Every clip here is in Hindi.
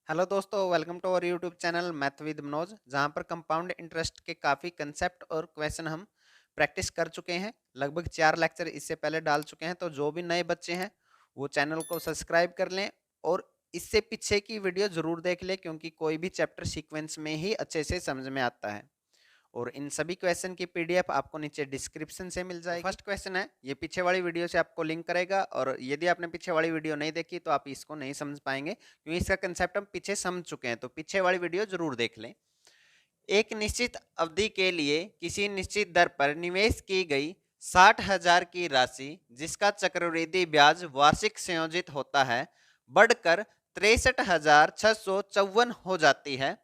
हेलो दोस्तों, welcome to our YouTube channel math with Manoj, जहां पर कंपाउंड इंटरेस्ट के काफ़ी कंसेप्ट और क्वेश्चन हम प्रैक्टिस कर चुके हैं। लगभग 4 लेक्चर इससे पहले डाल चुके हैं, तो जो भी नए बच्चे हैं वो चैनल को सब्सक्राइब कर लें और इससे पीछे की वीडियो ज़रूर देख लें, क्योंकि कोई भी चैप्टर सीक्वेंस में ही अच्छे से समझ में आता है। और इन सभी क्वेश्चन की पीडीएफ आपको नीचे डिस्क्रिप्शन से मिल जाएगी। फर्स्ट क्वेश्चन है, ये पीछे वाली वीडियो से आपको लिंक करेगा, और यदि आपने पीछे वाली वीडियो नहीं देखी तो आप इसको नहीं समझ पाएंगे, क्योंकि इसका कंसेप्ट हम पीछे समझ चुके हैं। तो पीछे वाली वीडियो जरूर देख लें। एक निश्चित अवधि के लिए किसी निश्चित दर पर निवेश की गई 60,000 की राशि, जिसका चक्रवृद्धि ब्याज वार्षिक संयोजित होता है, बढ़कर 63,654 हो जाती है।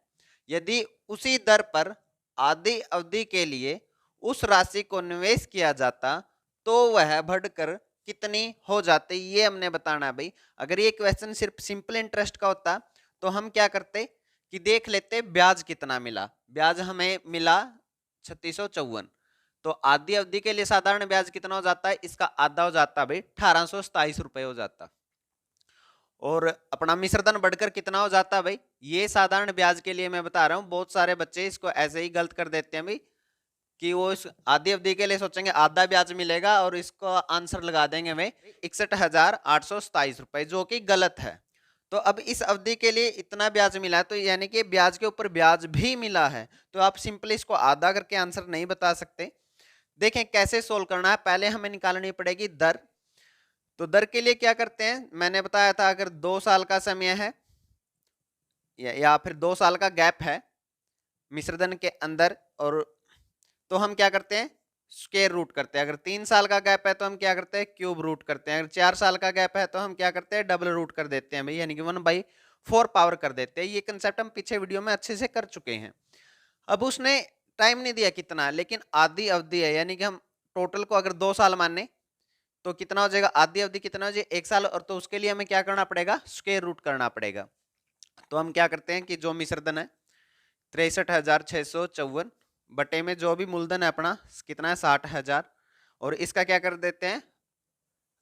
यदि उसी दर पर आधी अवधि के लिए उस राशि को निवेश किया जाता तो वह बढ़कर कितनी हो जाती, ये हमने बताना है भाई। अगर ये क्वेश्चन सिर्फ सिंपल इंटरेस्ट का होता तो हम क्या करते कि देख लेते ब्याज कितना मिला। ब्याज हमें मिला 3654, तो आधी अवधि के लिए साधारण ब्याज कितना हो जाता है, इसका आधा हो जाता भाई 1827 रुपए हो जाता। और अपना मिश्रधन बढ़कर कितना हो जाता है भाई, ये साधारण ब्याज के लिए मैं बता रहा हूं। बहुत सारे बच्चे इसको ऐसे ही गलत कर देते हैं भाई, कि वो इस आधी अवधि के लिए सोचेंगे आधा ब्याज मिलेगा और इसको आंसर लगा देंगे भाई 61,827 रुपए, जो कि गलत है। तो अब इस अवधि के लिए इतना ब्याज मिला है, तो यानी कि ब्याज के ऊपर ब्याज भी मिला है, तो आप सिंपली इसको आधा करके आंसर नहीं बता सकते। देखें कैसे सोल्व करना है। पहले हमें निकालनी पड़ेगी दर। तो दर के लिए क्या करते हैं, मैंने बताया था, अगर 2 साल का समय है या फिर 2 साल का गैप है मिश्रधन के अंदर, और तो हम क्या करते हैं, स्क्वायर रूट करते हैं। अगर 3 साल का गैप है तो हम क्या करते हैं, क्यूब रूट करते हैं। अगर 4 साल का गैप है तो हम क्या करते हैं, डबल रूट कर देते हैं भाई, यानी कि 1/4 पावर कर देते हैं। ये कंसेप्ट हम पीछे वीडियो में अच्छे से कर चुके हैं। अब उसने टाइम नहीं दिया कितना, लेकिन आधी अवधि है, यानी कि हम टोटल को अगर 2 साल माने तो कितना हो जाएगा, आधी अवधि कितना हो जाएगा 1 साल। और तो उसके लिए हमें क्या करना पड़ेगा, स्क्वायर रूट करना पड़ेगा। तो हम क्या करते हैं कि जो मिश्रधन है 63,654 बटे में जो भी मूलधन है अपना कितना है 60,000, और इसका क्या कर देते हैं,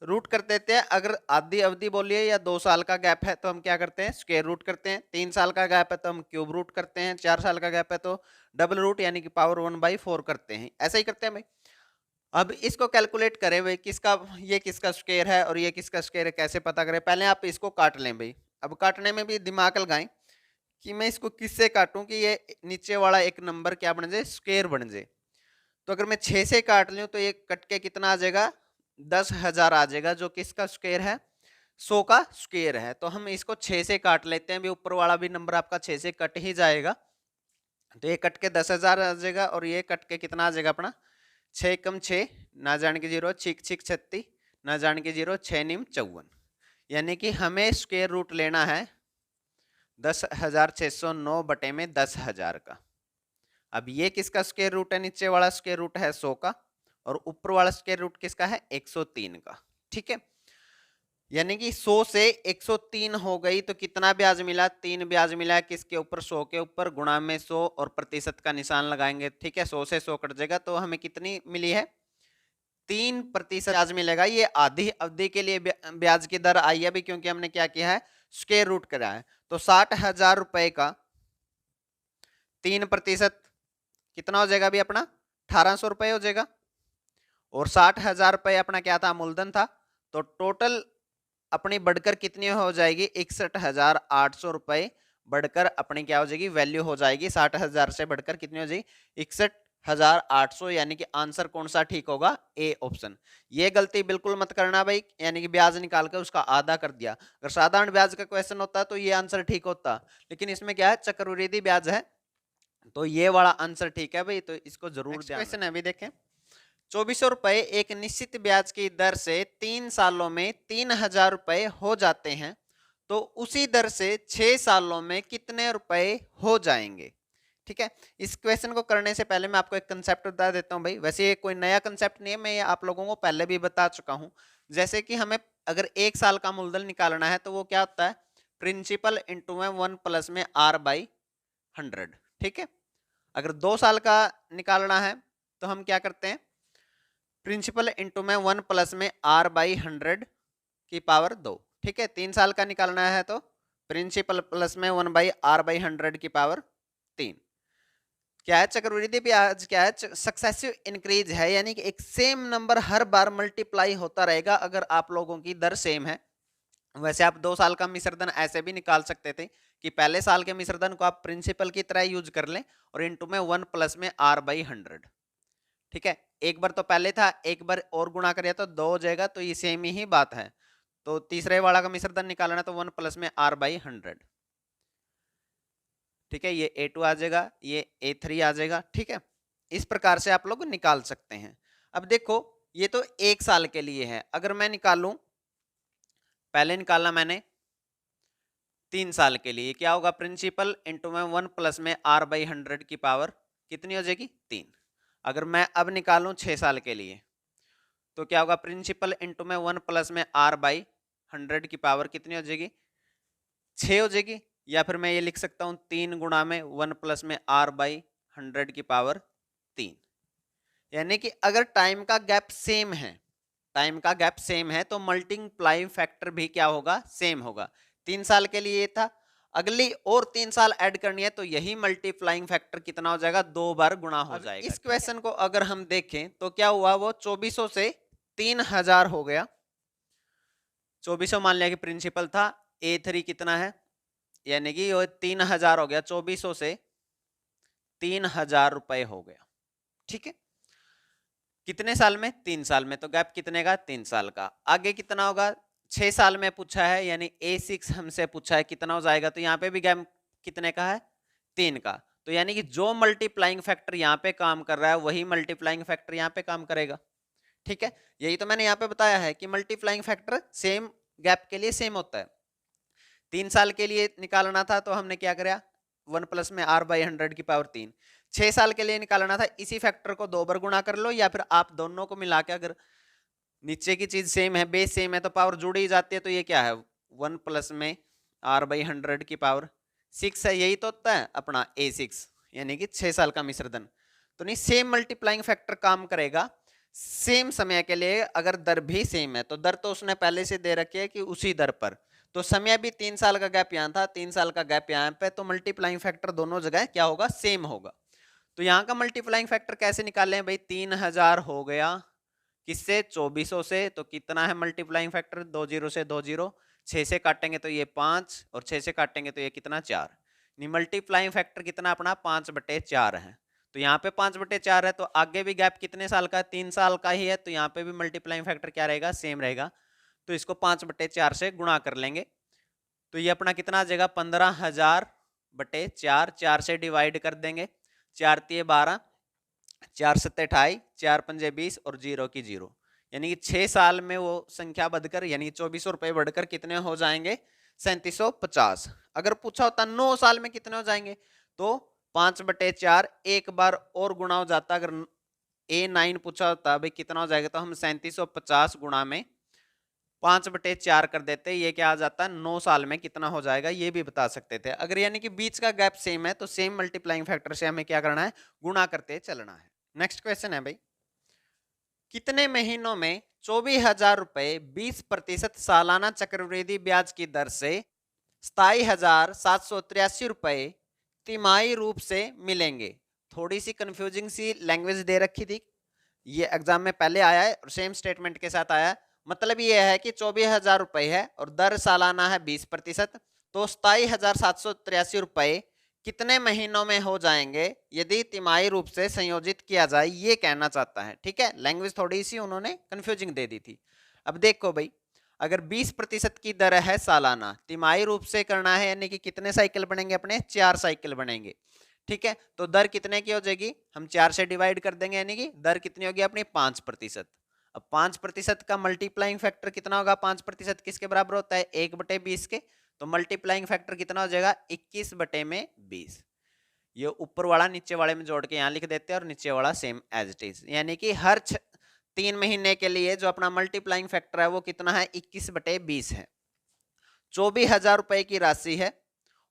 रूट कर देते हैं। अगर आधी अवधि बोलिए या 2 साल का गैप है तो हम क्या करते हैं, स्क्वायर रूट करते हैं। 3 साल का गैप है तो हम क्यूब रूट करते हैं। 4 साल का गैप है तो डबल रूट यानी कि पावर 1/4 करते हैं। ऐसा ही करते हैं भाई। अब इसको कैलकुलेट करें भाई, किसका ये किसका स्क्वायर है और ये किसका स्क्वायर है, कैसे पता करें। पहले आप इसको काट लें भाई। अब काटने में भी दिमाग लगाएं कि मैं इसको किससे काटूं कि ये नीचे वाला एक नंबर क्या बन जाए, स्क्वायर बन जाए। तो अगर मैं 6 से काट लूं तो ये कट के कितना आ जाएगा, 10,000 आ जाएगा, जो किसका स्क्वायर है, 100 का स्क्वायर है। तो हम इसको 6 से काट लेते हैं भी, ऊपर वाला भी नंबर आपका 6 से कट ही जाएगा। तो ये कट के 10,000 आ जाएगा, और ये कट के कितना आ जाएगा अपना, 6 कम 6 ना जान के 0, छिक छिक 36 ना जान के 0, 6 निम 54। यानी कि हमें स्क्वायर रूट लेना है 10,609 बटे में 10,000 का। अब ये किसका स्क्वायर रूट है, नीचे वाला स्क्वायर रूट है 100 का, और ऊपर वाला स्क्वायर रूट किसका है, 103 का। ठीक है, यानी कि 100 से 103 हो गई तो कितना ब्याज मिला, 3 ब्याज मिला। किसके ऊपर, 100 के ऊपर, गुणा में 100 और प्रतिशत का निशान लगाएंगे। ठीक है, 100 से 100 कट जाएगा, तो हमें कितनी मिली है, 3% ब्याज मिलेगा। ये आधी अवधि के लिए ब्याज की दर आई है भी, क्योंकि हमने क्या किया है, स्क्वायर रूट करा है। तो 60,000 रुपए का 3% कितना हो जाएगा अभी अपना, 1800 रुपए हो जाएगा। और 60,000 रुपए अपना क्या था, मूलधन था। तो टोटल अपनी बढ़कर कितनी हो जाएगी, 61,800 रुपए बढ़कर अपनी क्या हो जाएगी, वैल्यू हो जाएगी। 60,000 से बढ़कर कितनी हो जाएगी, 61,800। यानी कि आंसर कौन सा ठीक होगा, ए ऑप्शन। ये गलती बिल्कुल मत करना भाई, यानी कि ब्याज निकाल कर उसका आधा कर दिया। अगर साधारण ब्याज का क्वेश्चन होता तो ये आंसर ठीक होता, लेकिन इसमें क्या है, चक्रवृद्धि ब्याज है, तो ये वाला आंसर ठीक है भाई। तो इसको जरूर ध्यान। क्वेश्चन है अभी देखें, 2400 रुपए एक निश्चित ब्याज की दर से 3 सालों में 3,000 रुपए हो जाते हैं, तो उसी दर से 6 सालों में कितने रुपए हो जाएंगे। ठीक है, इस क्वेश्चन को करने से पहले मैं आपको एक कंसेप्ट बता देता हूं भाई। वैसे ये कोई नया कंसेप्ट नहीं है, मैं ये आप लोगों को पहले भी बता चुका हूं। जैसे कि हमें अगर 1 साल का मूलधन निकालना है तो वो क्या होता है, प्रिंसिपल इंटू में 1 प्लस में R/100। ठीक है, अगर 2 साल का निकालना है तो हम क्या करते हैं, प्रिंसिपल इंटू में 1 प्लस में R/100 की पावर 2। ठीक है, 3 साल का निकालना है तो प्रिंसिपल प्लस में 1/r/100 की पावर 3। क्या है चक्रवृद्धि ब्याज, क्या है सक्सेसिव इंक्रीज है, यानी कि एक सेम नंबर हर बार मल्टीप्लाई होता रहेगा अगर आप लोगों की दर सेम है। वैसे आप 2 साल का मिश्रधन ऐसे भी निकाल सकते थे कि पहले साल के मिश्रधन को आप प्रिंसिपल की तरह यूज कर लें और इनटू में 1 प्लस में r/100। ठीक है, एक बार तो पहले था, एक बार और गुणा करिए तो 2 हो जाएगा, तो ये सेम ही बात है। तो तीसरे वाला का मिश्रधन निकालना है तो 1 प्लस में r/100। ठीक है, ये A2 आ जाएगा, ये A3 आ जाएगा। ठीक है, इस प्रकार से आप लोग निकाल सकते हैं। अब देखो, ये तो 1 साल के लिए है। अगर मैं निकालूं, पहले निकाला मैंने 3 साल के लिए, क्या होगा, प्रिंसिपल इंटू में 1 प्लस में r/100 की पावर कितनी हो जाएगी, 3। अगर मैं अब निकालूं 6 साल के लिए तो क्या होगा, प्रिंसिपल इंटू में 1 प्लस में r/100 की पावर कितनी हो जाएगी, 6 हो जाएगी। या फिर मैं ये लिख सकता हूं 3 गुणा में 1 प्लस में r/100 की पावर 3। यानी कि अगर टाइम का गैप सेम है, टाइम का गैप सेम है तो मल्टीप्लाइंग फैक्टर भी क्या होगा, सेम होगा। 3 साल के लिए ये था, अगली और 3 साल ऐड करनी है तो यही मल्टीप्लाइंग फैक्टर कितना हो जाएगा, 2 बार गुणा हो जाएगा। इस क्वेश्चन को अगर हम देखें तो क्या हुआ, वो 2400 से 3000 हो गया। 2400 मान लिया कि प्रिंसिपल था, A3 कितना है, यानी कि वो 3000 हो गया, 2400 से 3000 रुपए हो गया। ठीक है, कितने साल में, 3 साल में, तो गैप कितने का, 3 साल का। आगे कितना होगा, 6 साल में पूछा है, यानी A6 हमसे पूछा है कितना हो जाएगा, तो यहाँ पे भी गैप कितने का है, 3 का। तो यानी कि जो मल्टीप्लाइंग फैक्टर यहाँ पे काम कर रहा है वही मल्टीप्लाइंग फैक्टर यहाँ पे काम करेगा। ठीक है, यही तो मैंने यहाँ पे बताया है कि मल्टीप्लाइंग फैक्टर सेम गैप के लिए सेम होता है। 3 साल के लिए निकालना था तो हमने क्या करा, 1 प्लस में r/100 की पावर 3। 6 साल के लिए निकालना था, इसी फैक्टर को 2 बार गुणा कर लो, या फिर आप दोनों को मिला के, अगर नीचे की चीज सेम है, बेस सेम है, तो पावर जुड़ ही जाती है। तो ये क्या है, 1 प्लस में r/100 की पावर 6 है। यही तो होता है अपना A6, यानी कि 6 साल का मिश्रधन। तो नहीं, सेम मल्टीप्लाइंग फैक्टर काम करेगा सेम समय के लिए। अगर दर भी सेम है तो दर तो उसने पहले से दे रखी है कि उसी दर पर, तो समय भी 3 साल का गैप यहाँ था, 3 साल का गैप यहाँ पे, तो मल्टीप्लाइंग फैक्टर दोनों जगह क्या होगा, सेम होगा। तो यहाँ का मल्टीप्लाइंग फैक्टर कैसे निकालें भाई, 3000 हो गया किससे, 2400 से, तो कितना है मल्टीप्लाइंग फैक्टर, 2 जीरो से 2 जीरो, 6 से काटेंगे तो ये 5 और 6 से काटेंगे तो ये कितना, 4। मल्टीप्लाइंग फैक्टर कितना अपना, 5/4 है। तो यहाँ पे 5/4 है, तो आगे भी गैप कितने साल का, 3 साल का ही है, तो यहाँ पे भी मल्टीप्लाइंग फैक्टर क्या रहेगा, सेम रहेगा। तो इसको 5/4 से गुणा कर लेंगे तो ये अपना कितना आ जाएगा, 15,000/4। 4 से डिवाइड कर देंगे, 4 तिये 12, 4 सत्ते 28, 4 पंजे 20 और 0 की 0, यानी कि 6 साल में वो संख्या बढ़कर, यानी 2400 रुपए बढ़कर कितने हो जाएंगे, 3750। अगर पूछा होता 9 साल में कितने हो जाएंगे, तो 5/4 एक बार और गुणा हो जाता। अगर A9 पूछा होता भाई कितना हो जाएगा, तो हम 3750 गुणा में 5/4 कर देते, ये क्या आ जाता है, 9 साल में कितना हो जाएगा, ये भी बता सकते थे। अगर यानी कि बीच का गैप सेम है तो सेम मल्टीप्लाइंग फैक्टर से हमें क्या करना है, गुणा करते चलना है। नेक्स्ट क्वेश्चन है भाई, कितने महीनों में 24,000 रुपए 20% सालाना चक्रवृद्धि ब्याज की दर से 27,783 रुपए तिमाही रूप से मिलेंगे। थोड़ी सी कंफ्यूजिंग सी लैंग्वेज दे रखी थी, ये एग्जाम में पहले आया है और सेम स्टेटमेंट के साथ आया है। मतलब ये है कि 24,000 रुपए है और दर सालाना है 20%, तो 27,783 रुपए कितने महीनों में हो जाएंगे यदि तिमाही रूप से संयोजित किया जाए, ये कहना चाहता है। ठीक है, लैंग्वेज थोड़ी सी उन्होंने कंफ्यूजिंग दे दी थी। अब देखो भाई, अगर 20% की दर है सालाना, तिमाही रूप से करना है, यानी कि कितने साइकिल बनेंगे अपने, 4 साइकिल बनेंगे। ठीक है, तो दर कितने की हो जाएगी, हम 4 से डिवाइड कर देंगे, यानी कि दर कितनी होगी अपनी, 5%। अब 5% का मल्टीप्लाइंग फैक्टर कितना होगा, 5% किसके बराबर होता है, 1/20 के, तो मल्टीप्लाइंग फैक्टर कितना हो जाएगा, 21/20। ये ऊपर वाला नीचे वाले में जोड़ के यहाँ लिख देते हैं और नीचे वाला सेम एज इट इज, यानी कि हर 3 महीने के लिए जो अपना मल्टीप्लाइंग फैक्टर है वो कितना है, 21/20 है। 24,000 रुपए की राशि है,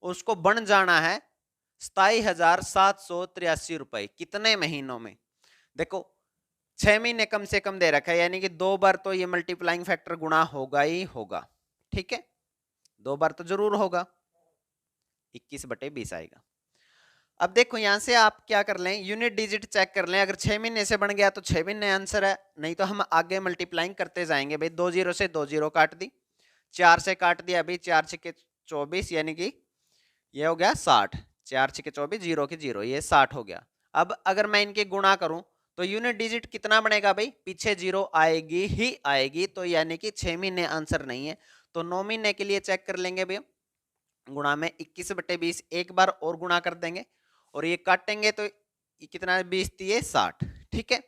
उसको बन जाना है 27,783 रुपए कितने महीनों में। देखो 6 महीने कम से कम दे रखा है, यानी कि 2 बार तो ये मल्टीप्लाइंग फैक्टर गुणा होगा ही होगा। ठीक है, 2 बार तो जरूर होगा। 21/20 आएगा। अब देखो यहां से आप क्या कर लें, यूनिट डिजिट चेक कर लें। अगर 6 महीने से बन गया तो 6 महीने आंसर है, नहीं तो हम आगे मल्टीप्लाइंग करते जाएंगे भाई। 2 जीरो से 2 जीरो काट दी, 4 से काट दिया भाई, 4 छके 24 यानी कि ये हो गया 60, 4 छके 24, जीरो के जीरो, ये 60 हो गया। अब अगर मैं इनके गुणा करूं तो यूनिट डिजिट कितना बनेगा भाई, पीछे जीरो आएगी ही आएगी, तो यानी कि 6 महीने आंसर नहीं है। तो 9 महीने के लिए चेक कर लेंगे भैया, गुणा में 21/20 एक बार और गुणा कर देंगे, और ये काटेंगे तो कितना, 20 दिए 60, ठीक है।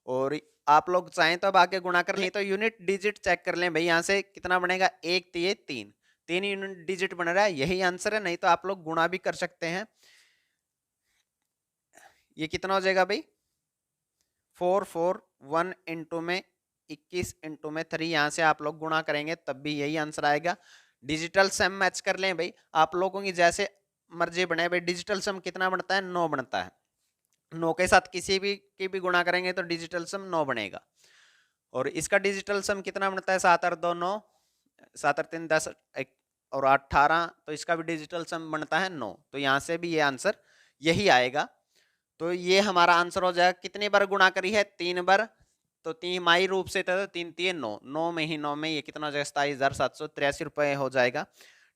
और आप लोग चाहें तो अब आगे गुणा कर लें, तो यूनिट डिजिट चेक कर लें भाई, यहां से कितना बनेगा, 1 दिए 3, 3 यूनिट डिजिट बन रहा है, यही आंसर है। नहीं तो आप लोग गुणा भी कर सकते हैं। ये कितना हो जाएगा भाई, 4 4 1 इंटू में 21 इंटू में 3, यहां से आप लोग गुणा करेंगे तब भी यही आंसर आएगा। डिजिटल सम मैच कर लें भाई, आप लोगों की जैसे मर्जी बने भाई। डिजिटल सम कितना बनता है, 9 बनता है। 9 के साथ किसी भी की भी गुणा करेंगे तो डिजिटल सम 9 बनेगा। और इसका डिजिटल सम कितना बनता है, 7 और 2 9, 7 और 3 10 और 18, तो इसका भी डिजिटल सम बनता है 9। तो यहां से भी ये आंसर यही आएगा। तो ये हमारा आंसर हो जाएगा। कितनी बार गुणा करी है, 3 बार, तो तिमाही रूप से था, तो 3 3 9, 9 में ही 9 में ये कितना हो जाएगा, 27,783 रुपए हो जाएगा।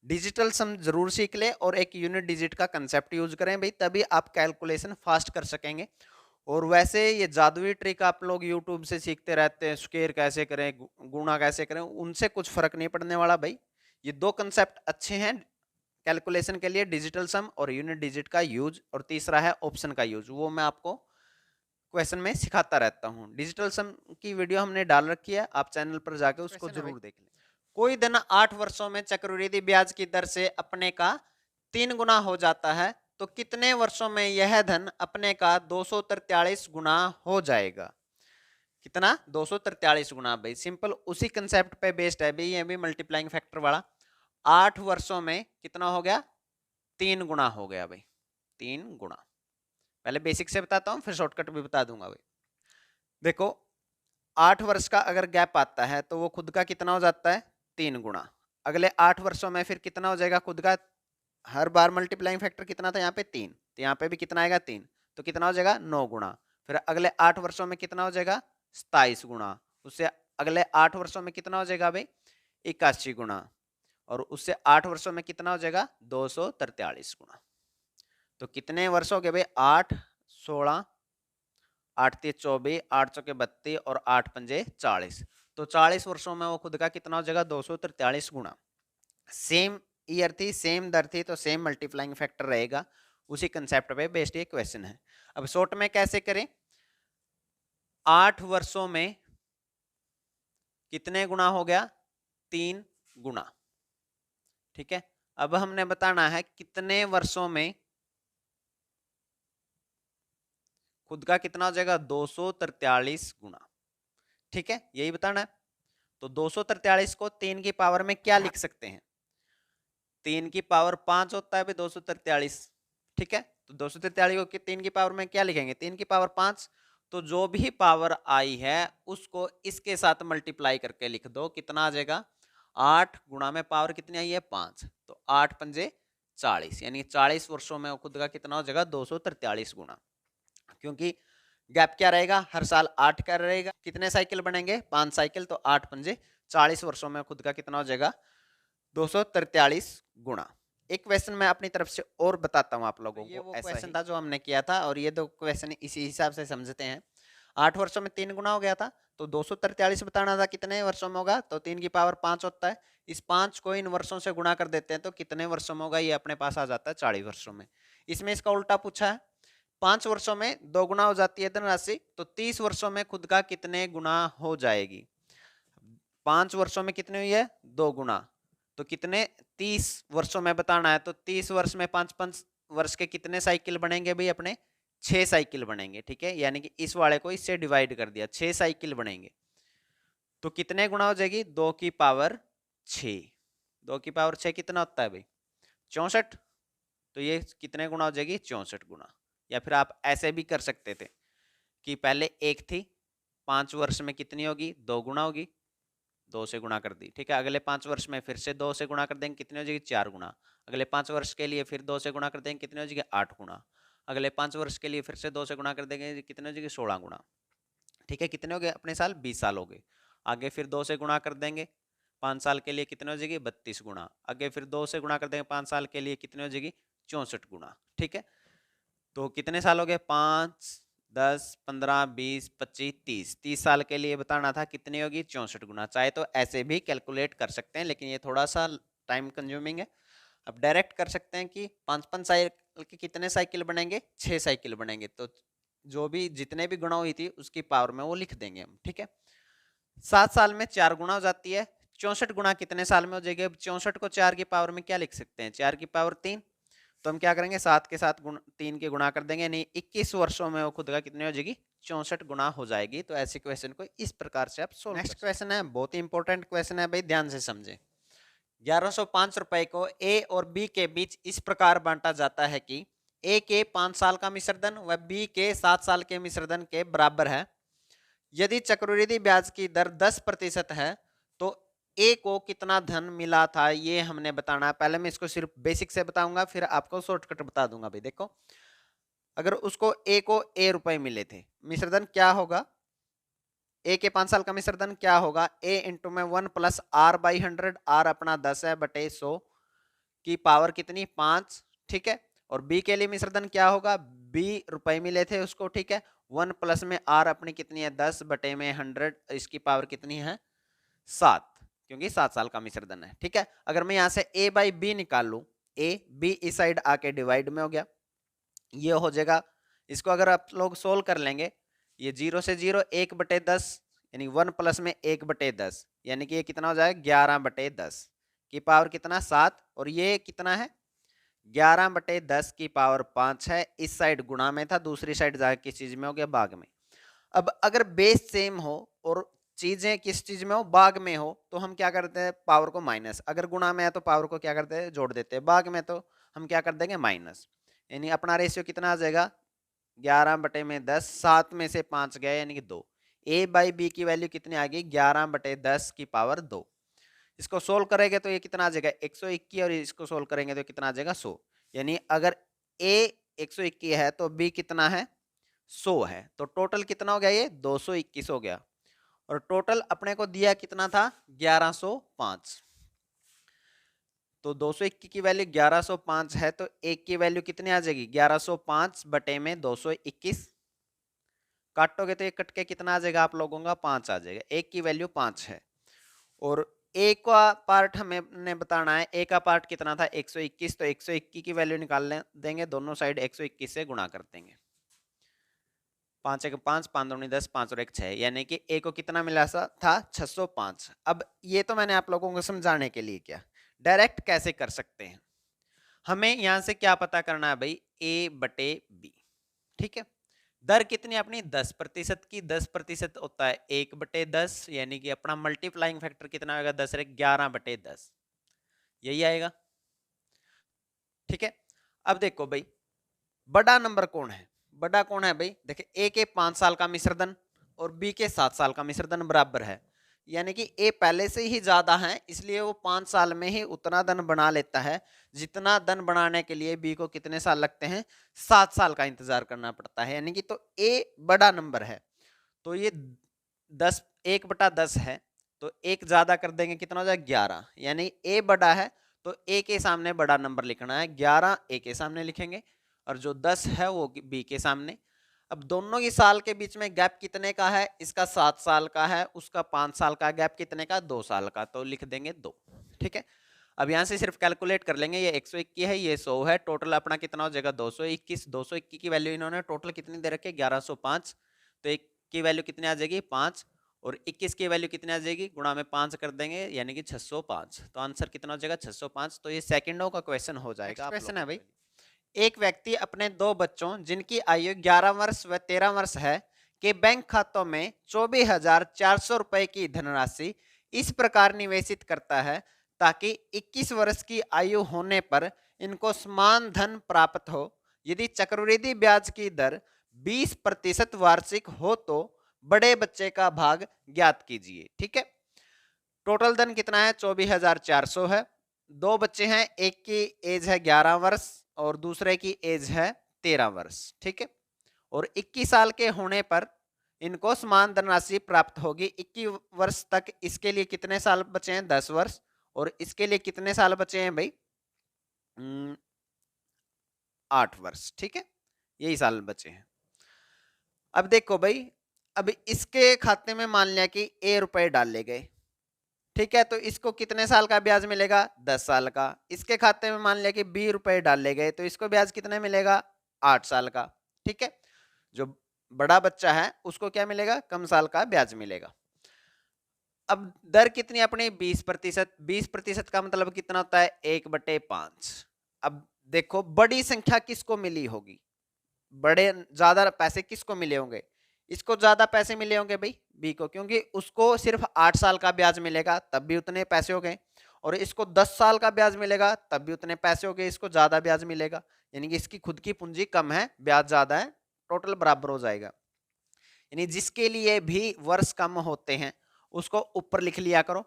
डिजिटल सम जरूर सीख ले और एक यूनिट डिजिट का कंसेप्ट यूज करें भाई, तभी आप कैलकुलेशन फास्ट कर सकेंगे। और वैसे ये जादुई ट्रिक आप लोग यूट्यूब से सीखते रहते हैं, स्क्वायर कैसे करें, गुणा कैसे करें, उनसे कुछ फर्क नहीं पड़ने वाला भाई। ये दो कंसेप्ट अच्छे हैं कैलकुलेशन के लिए, डिजिटल सम और यूनिट डिजिट का यूज, और तीसरा है ऑप्शन का यूज, वो मैं आपको क्वेश्चन में सिखाता रहता हूँ। डिजिटल सम की वीडियो हमने डाल रखी है, आप चैनल पर जाके उसको जरूर देख लें। कोई धन 8 वर्षों में चक्रवृद्धि ब्याज की दर से अपने का 3 गुना हो जाता है, तो कितने वर्षों में यह धन अपने का 243 गुना हो जाएगा। कितना, 243 गुना भाई। सिंपल उसी कंसेप्ट पे बेस्ड है भाई, ये भी मल्टीप्लाइंग फैक्टर वाला। 8 वर्षों में कितना हो गया, 3 गुना हो गया भाई, 3 गुना। पहले बेसिक से बताता हूं, फिर शॉर्टकट भी बता दूंगा भाई। देखो 8 वर्ष का अगर गैप आता है तो वो खुद का कितना हो जाता है, 3 गुना। अगले 8 वर्षों में फिर कितना हो जाएगा खुद का, हर बार मल्टीप्लाइंग फैक्टर कितना था यहाँ पे 3, तो यहाँ पे भी कितना आएगा 3, तो कितना हो जाएगा 9 गुना। फिर अगले 8 वर्षों में कितना हो जाएगा, 27 गुना। उससे अगले 8 वर्षों में कितना हो जाएगा भाई, 81 गुना। और उससे 8 वर्षों में कितना हो जाएगा, 243 गुना। तो कितने वर्ष हो गए भाई, 8 16, 8 3 24, 8 चौके 32 और 8 पंजे 40। तो 40 वर्षों में वो खुद का कितना हो जाएगा, 243 गुना। सेम ईयर थी, सेम दर थी, तो सेम मल्टीप्लाइंग फैक्टर रहेगा। उसी कंसेप्ट पे बेस्ड ये क्वेश्चन है। अब शॉर्ट में कैसे करें, 8 वर्षों में कितने गुना हो गया, 3 गुना, ठीक है। अब हमने बताना है कितने वर्षों में खुद का कितना हो जाएगा, 243 गुना, ठीक है, यही बताना है। तो 243 को 3 की पावर में क्या लिख सकते हैं, 3 की पावर 5 होता है भाई 243, ठीक है। तो 243 को 3 की पावर में क्या लिखेंगे, 3 की पावर 5। तो जो भी पावर आई है उसको इसके साथ मल्टीप्लाई करके लिख दो, कितना आ जाएगा, 8 गुणा में पावर कितनी आई है, 5, तो 8 पंजे 40, यानी 40 वर्षों में खुद का कितना हो जाएगा, 243 गुना। क्योंकि गैप क्या रहेगा, हर साल 8 का रहेगा। कितने साइकिल बनेंगे, 5 साइकिल, तो 8 पंजे 40 वर्षों में खुद का कितना हो जाएगा, 243 गुना। एक क्वेश्चन मैं अपनी तरफ से और बताता हूं आप लोगों को। ये वो क्वेश्चन था जो हमने किया था, और ये दो क्वेश्चन इसी हिसाब से समझते हैं। 8 वर्षों में 3 गुना हो गया था, तो 243 बताना था कितने वर्षों में होगा, तो 3 की पावर 5 होता है। इस 5 को इन वर्षों से गुणा कर देते हैं, तो कितने वर्षों में होगा, ये अपने पास आ जाता है 40 वर्षों में। इसमें इसका उल्टा पूछा है, 5 वर्षों में 2 गुना हो जाती है धनराशि, तो 30 वर्षों में खुद का कितने गुना हो जाएगी। 5 वर्षों में कितनी हुई है, 2 गुना, तो कितने, 30 वर्षों में बताना है। तो 30 वर्ष में 5 वर्ष के कितने साइकिल बनेंगे भाई अपने, 6 साइकिल बनेंगे, ठीक है। यानी कि इस वाले को इससे डिवाइड कर दिया, 6 साइकिल बनेंगे, तो कितने गुना हो जाएगी, 2 की पावर 6। 2 की पावर 6 कितना होता है भाई, 64। तो ये कितने गुना हो जाएगी, 64 गुना। या फिर आप ऐसे भी कर सकते थे कि पहले 1 थी, 5 वर्ष में कितनी होगी, 2 गुना होगी, 2 से गुणा कर दी, ठीक है। अगले 5 वर्ष में फिर से 2 से गुणा कर देंगे, कितनी हो जाएगी 4 गुना। अगले 5 वर्ष के लिए फिर 2 से गुणा कर देंगे, कितनी हो जाएगी 8 गुना। अगले 5 वर्ष के लिए फिर से 2 से गुणा कर देंगे, कितनी हो जाएगी 16 गुना, ठीक है। कितने हो गए अपने साल, 20 साल हो गए। आगे फिर 2 से गुणा कर देंगे 5 साल के लिए, कितने हो जाएगी 32 गुना। आगे फिर 2 से गुणा कर देंगे 5 साल के लिए, कितने हो जाएगी 64 गुना, ठीक है। तो कितने साल हो गए, 5, 10, 15, 20, 25, 30 साल के लिए बताना था, कितनी होगी 64 गुना। चाहे तो ऐसे भी कैलकुलेट कर सकते हैं, लेकिन ये थोड़ा सा टाइम कंज्यूमिंग है। अब डायरेक्ट कर सकते हैं कि 5-5 साइकिल के कितने साइकिल बनेंगे, 6 साइकिल बनेंगे। तो जो भी जितने भी गुणा हुई थी उसकी पावर में वो लिख देंगे हम, ठीक है। 7 साल में 4 गुणा हो जाती है, 64 गुना कितने साल में हो जाएगी। अब 64 को 4 की पावर में क्या लिख सकते हैं, 4 की पावर 3। तो हम क्या करेंगे, 7 के साथ 3 के गुणा कर देंगे, यानी 21 वर्षों में वो खुद का कितनी हो जाएगी 64 गुना हो जाएगी। तो ऐसे क्वेश्चन को इस प्रकार से आप सोल्व। नेक्स्ट क्वेश्चन है, बहुत ही इंपॉर्टेंट क्वेश्चन है भाई, ध्यान से समझे। 1105 रुपए को ए और बी के बीच इस प्रकार बांटा जाता है कि ए के 5 साल का मिश्रधन व बी के 7 साल के मिश्रधन के बराबर है। यदि चक्रवृद्धि ब्याज की दर 10% है तो ए को कितना धन मिला था, ये हमने बताना। पहले मैं इसको सिर्फ बेसिक से बताऊंगा, फिर आपको शॉर्टकट बता दूंगा भाई। देखो, अगर उसको ए को ए रुपए मिले थे, मिश्रधन क्या होगा, ए के 5 साल का मिश्रधन क्या होगा, ए इंटू में 1 प्लस आर बाई 100, आर अपना 10 है बटे 100 की पावर कितनी 5, ठीक है। और बी के लिए मिश्रधन क्या होगा, बी रुपए मिले थे उसको, ठीक है। 1 प्लस में आर अपनी कितनी है 10 बटे में 100, इसकी पावर कितनी है 7, क्योंकि 7 साल का मिश्रधन है, ठीक है। अगर मैं यहां से a बाई बी निकाल लू, a b इस साइड आके डिवाइड में हो गया, ये हो जाएगा। इसको अगर आप लोग सोल्व कर लेंगे, ये 0 से 0 1 बटे 10, यानी 1 प्लस में 1 बटे 10, यानी कि ये कितना हो जाएगा 11 बटे 10 की पावर कितना 7, और ये कितना है 11 बटे 10 की पावर 5 है। इस साइड गुणा में था, दूसरी साइड जाके किस चीज में हो गया भाग में। अब अगर बेस सेम हो और चीजें किस चीज में हो, भाग में हो, तो हम क्या करते हैं पावर को माइनस, अगर गुणा में है तो पावर को क्या करते हैं जोड़ देते हैं, भाग में तो हम क्या कर देंगे माइनस। यानी अपना रेशियो कितना आ जाएगा 11 बटे में 10, 7 में से 5 गए यानी कि 2। ए बाई बी की वैल्यू कितनी आ गई 11 बटे 10 की पावर 2। इसको सोल्व करेंगे तो ये कितना आ जाएगा 121, और इसको सोल्व करेंगे तो कितना आ जाएगा 100। यानी अगर ए 121 है तो बी कितना है 100 है, तो टोटल कितना हो गया ये 221 हो गया। और टोटल अपने को दिया कितना था 1105, तो 221 की वैल्यू 1105 है, तो एक की वैल्यू कितनी आ जाएगी 1105 बटे में 221, काटोगे तो ये कट के कितना आ जाएगा आप लोगों का 5 आ जाएगा, एक की वैल्यू 5 है। और ए का पार्ट हमें बताना है, ए का पार्ट कितना था 121, तो 121 की वैल्यू निकाल देंगे, दोनों साइड 121 से गुणा कर देंगे, 5 1 5, 5 2 10, 5 और 1 6, यानी कि ए को कितना मिला था 605। अब ये तो मैंने आप लोगों को समझाने के लिए किया, डायरेक्ट कैसे कर सकते हैं। हमें यहां से क्या पता करना है भाई ए बटे बी, ठीक है। दर कितनी अपनी 10% की, 10% होता है 1 बटे 10, यानी कि अपना मल्टीप्लाइंग फैक्टर कितना होगा 10 रे 11 बटे 10, यही आएगा, ठीक है। अब देखो भाई बड़ा नंबर कौन है, बड़ा कौन है भाई, देखिए ए के 5 साल का मिश्रधन और बी के 7 साल का मिश्रधन बराबर है, यानी कि ए पहले से ही ज्यादा है, इसलिए वो 5 साल में ही उतना धन बना लेता है जितना धन बनाने के लिए बी को कितने साल लगते हैं 7 साल का इंतजार करना पड़ता है। यानी कि तो ए बड़ा नंबर है, तो ये 10 1/10 है, तो एक ज्यादा कर देंगे कितना हो जाएगा 11, यानी ए बड़ा है तो ए के सामने बड़ा नंबर लिखना है, 11 ए के सामने लिखेंगे और जो 10 है वो बी के सामने। अब दोनों की साल के बीच में गैप कितने का है, इसका 7 साल का है, उसका 5 साल का, गैप कितने का 2 साल का, तो लिख देंगे 2, ठीक है। अब यहां से सिर्फ कैलकुलेट कर लेंगे, ये 121 है, ये 100 है, टोटल अपना कितना हो जाएगा 221। 221 की वैल्यू इन्होंने टोटल कितनी दे रखी है 1105, तो एक की वैल्यू कितनी आ जाएगी 5, और 21 की वैल्यू कितनी आ जाएगी गुणा में 5 कर देंगे, यानी कि 605। तो आंसर कितना हो जाएगा 605। तो ये सेकंडों का क्वेश्चन हो जाएगा। क्वेश्चन है भाई, एक व्यक्ति अपने 2 बच्चों जिनकी आयु 11 वर्ष व 13 वर्ष है के बैंक खातों में 24,400 रुपए की धनराशि इस प्रकार निवेशित करता है ताकि 21 वर्ष की आयु होने पर इनको समान धन प्राप्त हो। यदि चक्रवृद्धि ब्याज की दर 20% वार्षिक हो तो बड़े बच्चे का भाग ज्ञात कीजिए, ठीक है। टोटल धन कितना है 24,400 है। दो बच्चे हैं, एक की एज है 11 वर्ष और दूसरे की एज है 13 वर्ष, ठीक है। और 21 साल के होने पर इनको समान धनराशि प्राप्त होगी। 21 वर्ष तक इसके लिए कितने साल बचे हैं 10 वर्ष, और इसके लिए कितने साल बचे हैं भाई 8 वर्ष, ठीक है, यही साल बचे हैं। अब देखो भाई, अब इसके खाते में मान लिया कि ए रुपए डाले गए, ठीक है, तो इसको कितने साल का ब्याज मिलेगा 10 साल का। इसके खाते में मान लिया कि बी रुपए डाले गए, तो इसको ब्याज कितने मिलेगा 8 साल का, ठीक है। जो बड़ा बच्चा है उसको क्या मिलेगा, कम साल का ब्याज मिलेगा। अब दर कितनी अपनी 20%। 20% का मतलब कितना होता है 1/5। अब देखो बड़ी संख्या किसको मिली होगी, बड़े ज्यादा पैसे किसको मिले होंगे, इसको ज्यादा पैसे मिले होंगे भाई बी को, क्योंकि उसको सिर्फ 8 साल का ब्याज मिलेगा तब भी उतने पैसे हो गए, और इसको 10 साल का ब्याज मिलेगा तब भी उतने पैसे हो गए, इसको ज्यादा ब्याज मिलेगा, यानी कि इसकी खुद की पूंजी कम है, ब्याज ज्यादा है, टोटल बराबर हो जाएगा। यानी जिसके लिए भी वर्ष कम होते हैं उसको ऊपर लिख लिया करो,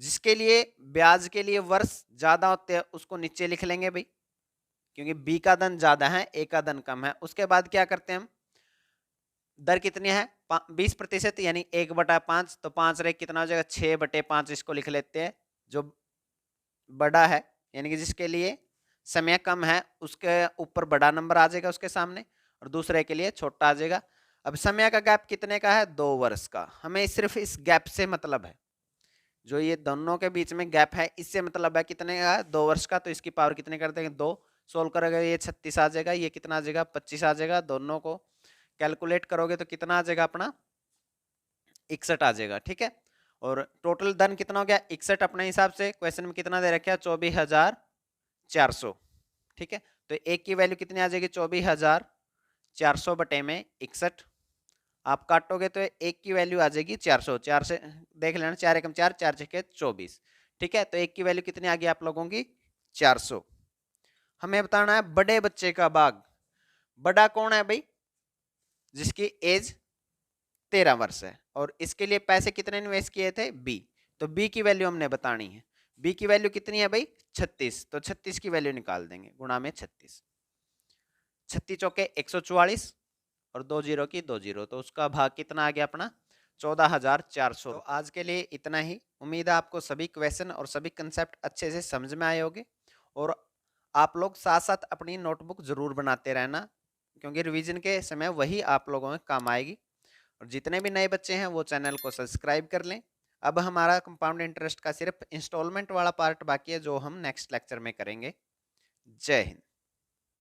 जिसके लिए ब्याज के लिए वर्ष ज्यादा होते हैं उसको नीचे लिख लेंगे भाई, क्योंकि बी का धन ज्यादा है ए का धन कम है। उसके बाद क्या करते हैं हम, दर कितनी है 20%, यानी 1/5, तो 5 रे कितना हो जाएगा 6/5, इसको लिख लेते हैं। जो बड़ा है यानी कि जिसके लिए समय कम है उसके ऊपर बड़ा नंबर आ जाएगा उसके सामने, और दूसरे के लिए छोटा आ जाएगा। अब समय का गैप कितने का है 2 वर्ष का, हमें सिर्फ इस गैप से मतलब है, जो ये दोनों के बीच में गैप है इससे मतलब है कितने का है 2 वर्ष का, तो इसकी पावर कितने कर देंगे 2, सोल्व करोगे ये 36 आ जाएगा, ये कितना आ जाएगा 25 आ जाएगा, दोनों को कैलकुलेट करोगे तो कितना आ जाएगा अपना 61 आ जाएगा, ठीक है। और टोटल धन कितना हो गया 61, अपने हिसाब से क्वेश्चन में कितना दे रखा है 24,400, ठीक है। तो एक की वैल्यू कितनी आ जाएगी 24,400 बटे में 61, आप काटोगे तो एक की वैल्यू आ जाएगी 400, 4 से देख लेना 4 एकम 4, 4 छके 24, ठीक है। तो एक की वैल्यू कितनी आ गई आप लोगों की 400। हमें बताना है बड़े बच्चे का भाग, बड़ा कौन है भाई जिसकी एज 13 वर्ष है, और इसके लिए पैसे कितने इन्वेस्ट किए थे बी, तो बी की वैल्यू हमने बतानी है। बी की वैल्यू कितनी है भाई 36, तो 36 की वैल्यू निकाल देंगे, गुणा में 36, 36 चौके 144 और 2 जीरो की 2 जीरो, तो उसका भाग कितना आ गया अपना 14,400। तो आज के लिए इतना ही, उम्मीद है आपको सभी क्वेश्चन और सभी कंसेप्ट अच्छे से समझ में आए होंगे, और आप लोग साथ साथ अपनी नोटबुक जरूर बनाते रहना, क्योंकि रिवीजन के समय वही आप लोगों में काम आएगी। और जितने भी नए बच्चे हैं वो चैनल को सब्सक्राइब कर लें। अब हमारा कंपाउंड इंटरेस्ट का सिर्फ इंस्टॉलमेंट वाला पार्ट बाकी है जो हम नेक्स्ट लेक्चर में करेंगे। जय हिंद।